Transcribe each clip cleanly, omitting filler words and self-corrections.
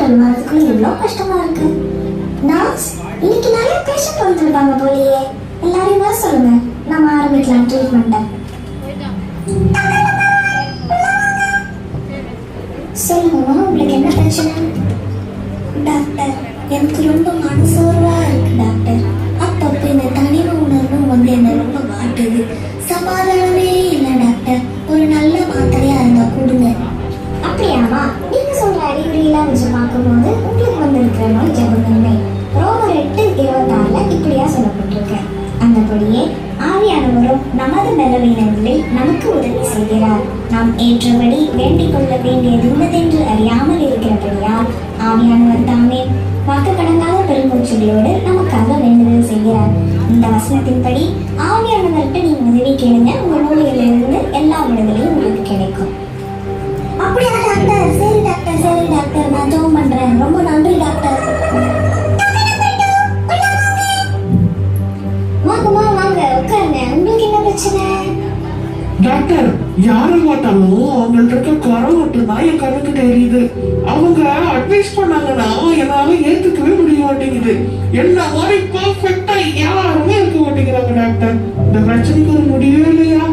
Hospital வரதுக்குள்ள எவ்வளவு கஷ்டமா இருக்கு. நர்ஸ், இன்னைக்கு நிறைய பேஷண்ட் வந்துருப்பாங்க போலியே. எல்லாரையும் வர சொல்லுங்க, நம்ம ஆரம்பிக்கலாம் ட்ரீட்மெண்ட்டை. சொல்லுங்கம்மா, உங்களுக்கு என்ன பிரச்சனை? டாக்டர், எனக்கு ரொம்ப மனசோர்வா இருக்கு டாக்டர். அப்பப்போ இந்த தனிமை உணர்வும் வந்து என்ன ரொம்ப வாட்டுது. சமாதானமே இல்லை டாக்டர். ஒரு நல்ல மாத்திரையா இருந்தா கொடுங்க. அப்படியாமா? நீங்க சொல்ற அறிகுறியெல்லாம் வச்சு பார்க்கும்போது உங்களுக்கு வந்து இருக்கிற நோய் ஜெபநன்மை. ரோமர் 8:26 இப்படியா சொல்லப்பட்டிருக்கு. அந்தபடியே ஆவியானவரும் நமது பலவீனங்களில் நமக்கு உதவி செய்கிறார். நாம் ஏற்றபடி வேண்டிக் கொள்ள வேண்டியது இன்னதென்று அறியாமல் இருக்கிறபடியால் ஆவியானவர் தாமே வாக்கு கடங்காத பெருமூச்சுகளோடு நமக்காக வேண்டுதல் செய்கிறார். இந்த வசனத்தின்படி ஆவியானவர்கிட்ட நீங்க உதவி கேளுங்க, உங்க நோய்களிலிருந்து எல்லா விடுதலையும் உங்களுக்கு கிடைக்கும். அப்படியா டாக்டர்? சரி டாக்டர், சரி டாக்டர், நான் ஜெபம் பண்றேன். ரொம்ப நன்றி டாக்டர். வாங்கம்மா, வாங்க உட்காருங்க. உங்களுக்கு என்ன பிரச்சனை? டாக்டர், யாரை பார்த்தாலும் அவங்கள்ட்ட இருக்க குறை மட்டும்தான் என் கண்ணுக்கு தெரியுது. அவங்க அட்வைஸ் பண்ணாங்கன்னா என்னால ஏத்துக்கவே முடிய மாட்டேங்குது. என்ன மாதிரி பர்ஃபெக்ட்டா யாருமே இருக்க மாட்டேங்கிறாங்க டாக்டர். இந்த பிரச்சனைக்கு ஒரு முடிவே இல்லையா?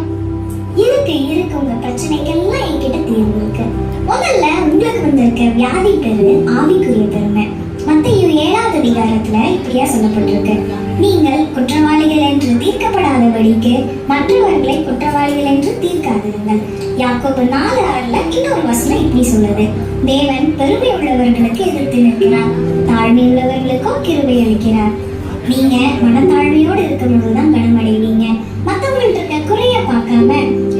இருக்கு இருக்கு, உங்க பிரச்சனைக்கெல்லாம் என்கிட்ட தீர்வு இருக்கு. முதல்ல உங்களுக்கு வந்திருக்க வியாதி பேரு ஆவிக்குரிய பெருமை. மத்தேயு 7வது அதிகாரத்துல இப்படியா சொல்லப்பட்டிருக்கு. நீங்கள் குற்றவாளிகள் என்று தீர்க்கப்படாதபடிக்கு மற்றவர்களை குற்றவாளிகள் என்று தீர்க்காதிருங்கள். யாக்கோபு 4:6 இன்னொரு வசனம் இப்படி சொல்லுது. தேவன் பெருமை உள்ளவர்களுக்கு எதிர்த்து நிற்கிறார், தாழ்மை உள்ளவர்களுக்கும் கிருபை அளிக்கிறார். நீங்க மனத்தாழ்மையோடு இருக்கும்போதுதான் கனமடைவீங்க. மற்றவங்கள்ட்ட இருக்க குறைய பார்க்காம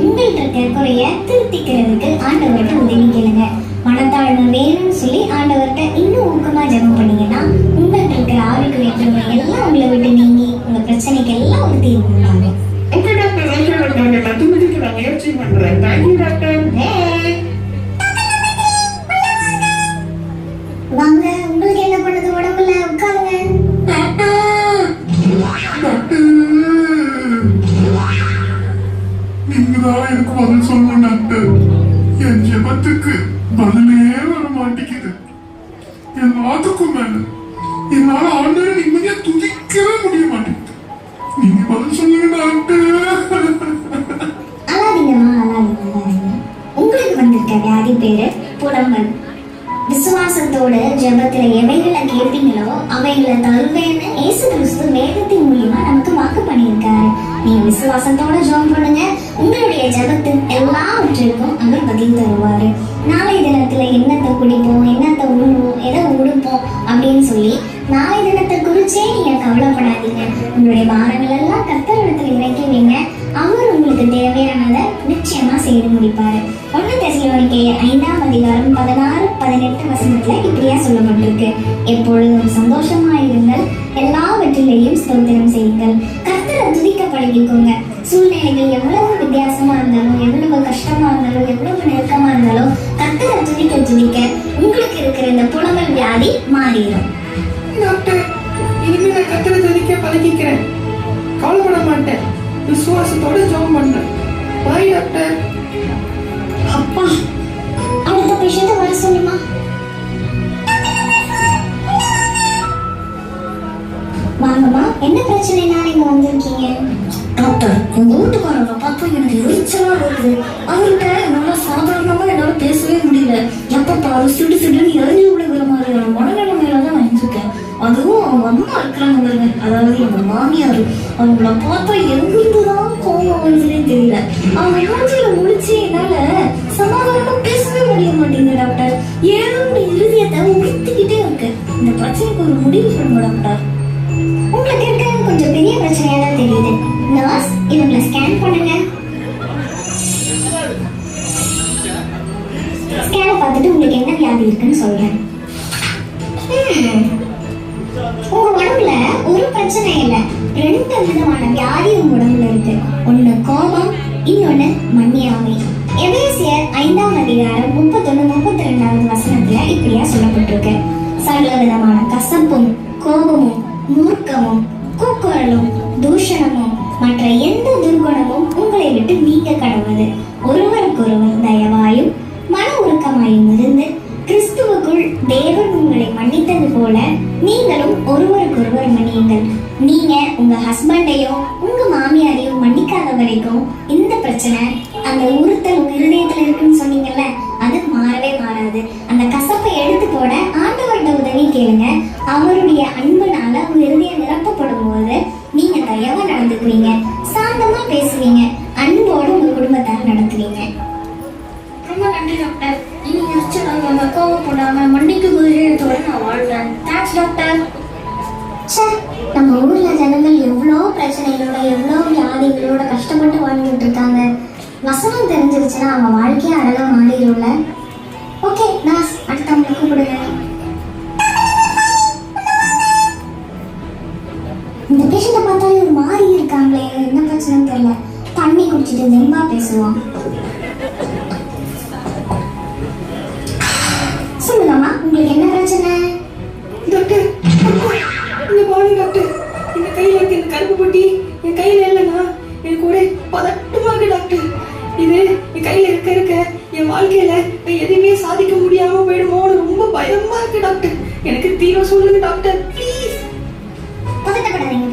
உங்கள்கிட்ட இருக்க குறைய திருத்திக்கிறதுக்கு ஆண்டவர்கிட்ட உதவி கேளுங்க. மனத்தாழ்மை வேணும்னு சொல்லி ஆண்டவர்கிட்ட இன்னும் ஊக்கமா ஜெபம் பண்ணீங்கன்னா உங்கள்கிட்ட இருக்கிற ஆவிக்குரிய பெருமை எல்லாம் உங்களை விட்டு நீங்கி உங்க பிரச்சனைக்கு எல்லாம் ஒரு தீர்வு உண்டாங்க. ஓகே டாக்டர், ஓகே டாக்டர், நான் துணிக்கு நான் முயற்சி பண்றேன். Thank you doctor. பாய். வாங்க, உங்களுக்கு என்ன பண்ணுது உடம்புல? உட்காருங்க. நீங்கதான் எனக்கு பதில் சொல்லணும் டாக்டர். என் ஜெபத்துக்கு பதிலே வர மாட்டேங்குது. எல்லாத்துக்கும் மேல என்னால ஆண்டவரை நிம்மதியா துதிக்கவே முடிய மாட்டேங்குது. நீங்க பதில் சொல்லுங்க டாக்டர். அழாதீங்கம்மா, அழாதீங்க. உங்களுக்கு வந்திருக்க வியாதி பேரு புலம்பல். விசுவாசத்தோட ஜெபத்துல எவைகளை கேட்பீங்களோ அவைகளை தருவேன்னு இயேசு கிறிஸ்து வேதத்தின் மூலியமா நமக்கு வாக்கு பண்ணியிருக்காரு. நீங்க விசுவாசத்தோட ஜெபம் பண்ணுங்க, உங்களுடைய ஜெபத்தின் எல்லாவற்றிற்கும் அவர் பதில் தருவாரு. நாளை தினத்துல என்னத்தை குடிப்போம், என்னத்தை உண்ணுவோம், எதை உடுப்போம் அப்படின்னு சொல்லி நாளை தினத்தை குறிச்சே நீங்க கவலைப்படாதீங்க. உங்களுடைய பாரங்கள் எல்லாம் கர்த்தரிடத்துல இறக்கி வைங்க. அவர் உங்களுக்கு தேவையானதை நிச்சயமா செய்து முடிப்பாரு. 1 தெசலோனிக்கேயர் 5ஆம் அதிகாரம் 16-18 வசனத்துல இப்படியா சொல்லப்பட்டிருக்கு. எப்பொழுதும் சந்தோஷமாயிருங்கள், எல்லாவற்றிலேயும் ஸ்தோத்திரம் செய்யுங்கள், கர்த்தரை துதிக்க பழகிக்கோங்க. சூழ்நிலைகள் எவ்வளவு வித்தியாசமா இருந்தாலும், எவ்வளவு கஷ்டமா இருந்தாலும், எவ்வளவு நெருக்கமா இருந்தாலும் கர்த்தரை துதிக்க துதிக்க உங்களுக்கு இருக்கிற இந்த புலம்பல் வியாதி மாறிடும். டாக்டர், இனிமே நான் கர்த்தரை துதிக்க பழகிக்கிறேன். கவலைப்பட மாட்டேன். விசுவாசத்தோட ஜெபம் பண்றேன். பாய் டாக்டர். அப்பா, அடுத்த பேஷண்ட் வர சொல்லுமா. வாங்கம்மா, என்ன பிரச்சனைனால இங்க வந்திருக்கீங்க? டாக்டர், உங்க வீட்டுக்காரரை பார்த்தா எனக்கு எரிச்சலா இருக்குது. அவர்கிட்ட என்னால சாதாரணமா என்னால பேசவே முடியல. எப்ப பாரு சிடு சிடுன்னு எரிஞ்சு விடுகிற மாதிரியான மனநிலைமையில தான் நான் இருக்கேன். அதுவும் அவங்க அம்மா இருக்கிறாங்க பாருங்க, அதாவது எங்க மாமியார், அவங்கள பார்த்தா எங்கிருந்துதான் கோவம் வருதுன்னே தெரியல. அவங்க மூஞ்சியில முடிச்சு என்னால சமாதானமா பேசவே முடிய மாட்டேங்குது டாக்டர். ஏதோ ஒரு இறுதியத்தை உறுத்திக்கிட்டே இருக்கு. இந்த பிரச்சனைக்கு ஒரு முடிவு சொல்லுங்க டாக்டர். உங்களுக்கு இருக்க கொஞ்சம் பெரிய பிரச்சனையா தான் தெரியுது. நர்ஸ், இவங்களை ஸ்கேன் பண்ணுங்க. ஸ்கேனை பார்த்துட்டு உங்களுக்கு என்ன வியாதி இருக்குன்னு சொல்றேன். உங்க உடம்புல ஒரு பிரச்சனை இல்ல, 2 விதமான வியாதி உங்க உடம்புல இருக்கு. ஒண்ணு கோபம், இன்னொன்னு மன்னியாமை. எபேசியர் 5ஆம் அதிகாரம் 31-32 வசனத்துல இப்படியா சொல்லப்பட்டிருக்கு. சகல விதமான கசப்பும் கோபமும் மூர்க்கமும் கூக்குரலும் தூஷணமும் மற்ற எந்த துர்குணமும் உங்களை விட்டு நீங்க கடவுது. ஒருவருக்கொருவர் தயவாயும் மன உருக்கமாயும் இருந்து கிறிஸ்துவுக்குள் தேவன் மன்னித்தது போல நீங்களும் ஒருவருக்கொருவர் மன்னியுங்கள். நீங்க உங்க ஹஸ்பண்டையோ உங்க மாமியாரையோ மன்னிக்காத வரைக்கும் இந்த பிரச்சனை, அந்த உறுத்தல் உங்க இருதயத்துல இருக்குன்னு சொன்னீங்கல்ல, அது மாறவே மாறாது. அந்த கசப்பை எடுத்து போட ஆண்டவர்கிட்ட உதவி கேளுங்க. அவருடைய அன்புனால உங்க இருதயம் நிரப்பப்படும் போது நீங்க தயவா நடந்துக்குவீங்க, சாந்தமா பேசுவீங்க, அன்போடு உங்க குடும்பத்தார் நடத்துவீங்க. ரொம்ப நன்றி டாக்டர். இனி எரிச்சலாகாம கோவப்படாம மன்னிக்கும் இதயத்தோட நான் வாழ்றேன். Thanks doctor. ச்சே, நம்ம ஊர்ல ஜனங்கள் எவ்வளோ பிரச்சனைகளோட எவ்வளோ வியாதிகளோட கஷ்டப்பட்டு வாழ்ந்துட்டு இருக்காங்க. வசனம் தெரிஞ்சிருச்சுன்னா அவங்க வாழ்க்கையே அழகா மாறிடும்ல. ஓகே நர்ஸ், அடுத்தவங்களை கூப்பிடுங்க. இந்த பேஷண்ட்டை பார்த்தாலே ஒரு மாதிரி இருக்காங்களே, என்ன பிரச்சனைன்னு தெரியல. தண்ணி குடிச்சிட்டு தெம்பா பேசுவோம். சொல்லுங்கம்மா, உங்களுக்கு என்ன பிரச்சனை? டாக்டர், இங்க பாருங்க டாக்டர். இந்த கையில இருக்க இந்த கருப்பு பொட்டி என் கையில இல்லைன்னா எனக்கு ஒரே பதட்டமா இருக்கு டாக்டர். இது என் கையில இருக்க என் வாழ்க்கையில நான் எதையுமே சாதிக்க முடியாம போயிடுமோன்னு ரொம்ப பயமா இருக்கு டாக்டர். எனக்கு தீர்வு சொல்லுங்க டாக்டர், ப்ளீஸ். பதட்டப்படாதீங்க.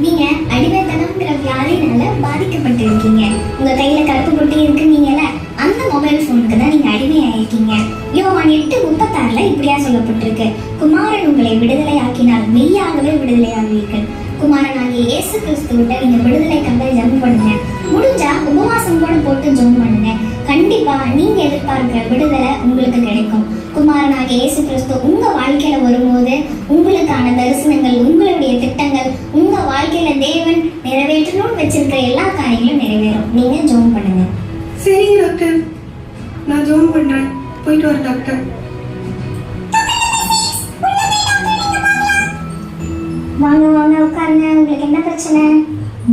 நீங்க அடிமைத்தனம்ங்கிற வியாதினால பாதிக்கப்பட்டு இருக்கீங்க. உங்க கையில கருப்பு பொட்டி இருக்குன்னீங்கல்ல, அந்த மொபைல் போனுக்கு தான் நீங்க அடிமையாயிருக்கீங்க. யோவான் 8:36 இப்படியா சொல்லப்பட்டிருக்கு, குமாரன் உங்களை விடுதலையாக்கினால் மெய்யாகவே விடுதலையாகுவீர்கள். குமாரனாகிய இயேசு கிறிஸ்துவிட்ட நீங்க விடுதலைக்காக ஜெபம் பண்ணுங்க. முடிஞ்சா உபவாசம் கூட போட்டு ஜெபம் பண்ணுங்க. கண்டிப்பா நீங்க எதிர்பார்க்கிற விடுதலை உங்களுக்கு கிடைக்கும். குமாரனாகிய இயேசு கிறிஸ்து உங்க வாழ்க்கையில வரும்போது உங்களுக்கான தரிசனங்கள், உங்களுடைய திட்டங்கள், உங்க வாழ்க்கையில தேவன் நிறைவேற்றணும்னு வச்சிருக்கிற எல்லா காரியங்களும் நிறைவேறும். நீங்க ஜெபம் பண்ணுங்க. சரிங்க டாக்டர், நான் ஜோம் பண்றேன். போயிட்டு வரேன் டாக்டர். வாங்க வாங்க உட்காருங்க. உங்களுக்கு என்ன பிரச்சனை?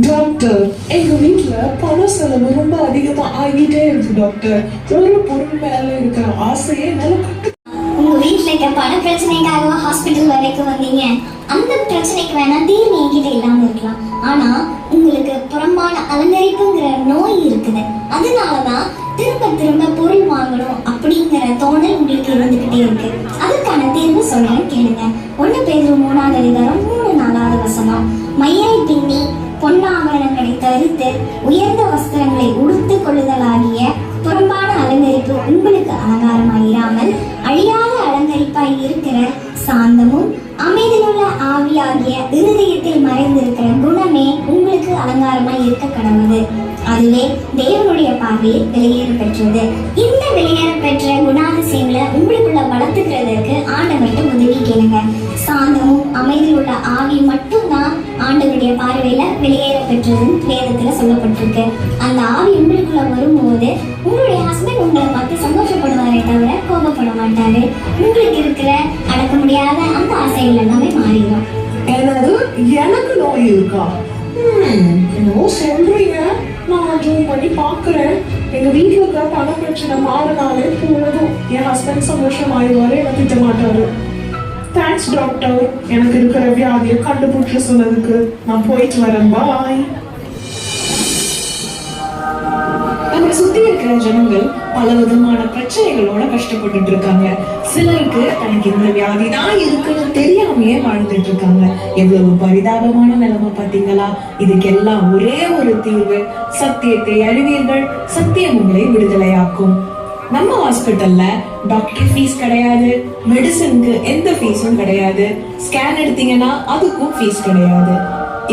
டாக்டர், எங்க வீட்டுல பண செலவு ரொம்ப அதிகமா ஆகிட்டே இருக்கு டாக்டர். ஒரு பொருள் மேல இருக்கிற ஆசையே என்னால உங்க வீட்டுல இருக்க பண பிரச்சனைக்காக ஹாஸ்பிட்டல் வரைக்கும் வந்தீங்க. அந்த பிரச்சனைக்கு வேணா தீர்வு என்கிட்ட இல்லாம இருக்கலாம், ஆனா உங்களுக்கு புறம்பான அலங்கரிப்புங்கிற நோய் இருக்குது. அதனாலதான் திரும்ப திரும்ப பொருள் வாங்கணும் அப்படிங்கிற தோணல் உங்களுக்கு இருந்துகிட்டே இருக்கு. அதுக்கான தீர்வு சொல்றேன் கேளுங்க. 1 பேதுரு 3:3-4 மையை பின்னி பொன்னாபரணங்களை தரித்து உயர்ந்த வஸ்திரங்களை உடுத்துக் கொள்ளுதலாகிய புறம்பான அலங்கரிப்பு உங்களுக்கு அலங்காரமாயிராமல் அழியாத அலங்கரிப்பாய் இருக்கிற சாந்தமும் அமைதியுள்ள ஆவியாகிய இருதயத்தில் மறைந்திருக்கிற குணமே உங்களுக்கு அலங்காரமாய் இருக்க கடவுது. அதுவே தேவனுடைய பார்வையில் வெளியேற பெற்றது. இந்த வெளியேற பெற்ற குணாதிசயங்களை உங்களுக்குள்ள வளர்த்துக்கிறதுக்கு ஆண்டவர்கிட்ட உதவி கேளுங்க. சாந்தமும் அமைதியுள்ள ஆவி மட்டும்தான் ஆண்டவருடைய பார்வையில வெளியேற பெற்றதுன்னு வேதத்துல சொல்லப்பட்டிருக்கு. அந்த ஆவி உங்களுக்குள்ள வரும்போது உங்களுடைய ஹஸ்பண்ட் உங்களை பார்த்து சந்தோஷப்படுவாரே தவிர கோபப்பட மாட்டாரு. உங்களுக்கு இருக்கிற அடக்க முடியாத அந்த ஆசைகள் எல்லாமே மாறிடும். என்னது, எனக்கு நோய் இருக்கா? என்னவோ சொல்றீங்க, நான் ஜூம் பண்ணி பாக்குறேன். எங்க வீட்டுல இருக்கிற பண பிரச்சனை மாறினாலே போதும், என் ஹஸ்பண்ட் சந்தோஷமாயிடுவாரு, எனக்கு திட்ட மாட்டாரு. தேங்க்ஸ் டாக்டர், எனக்கு இருக்கிற வியாதியை கண்டுபிடிச்சு சொன்னதுக்கு. நான் போயிட்டு வரேன், பாய். நம்மை சுத்தி இருக்கிற ஜனங்கள் பல விதமான பிரச்சனைகளோட கஷ்டப்பட்டுட்டு இருக்காங்க. சிலருக்கு தனக்கு இந்த வியாதி தான் இருக்குன்னு தெரியாமையே வாழ்ந்துட்டு இருக்காங்க. எவ்வளவு பரிதாபமான நிலைமை பாத்தீங்களா? இதுக்கெல்லாம் ஒரே ஒரு தீர்வு, சத்தியத்தை அறிவீர்கள், சத்தியம் உங்களை விடுதலையாக்கும். நம்ம ஹாஸ்பிட்டல்ல டாக்டர் ஃபீஸ் கிடையாது, மெடிசனுக்கு எந்த ஃபீஸும் கிடையாது, ஸ்கேன் எடுத்தீங்கன்னா அதுக்கும் ஃபீஸ் கிடையாது.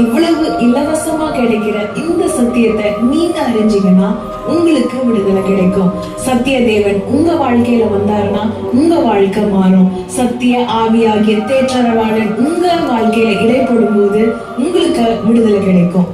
இவ்வளவு இலவசமா கிடைக்கிற இந்த சத்தியத்தை நீங்க அறிஞ்சீங்கன்னா உங்களுக்கு விடுதலை கிடைக்கும். சத்திய தேவன் உங்க வாழ்க்கையில வந்தாருன்னா உங்க வாழ்க்கை மாறும். சத்திய ஆவியாகிய தேற்றரவாளன் உங்க வாழ்க்கையில இடைப்படும் போது உங்களுக்கு விடுதலை கிடைக்கும்.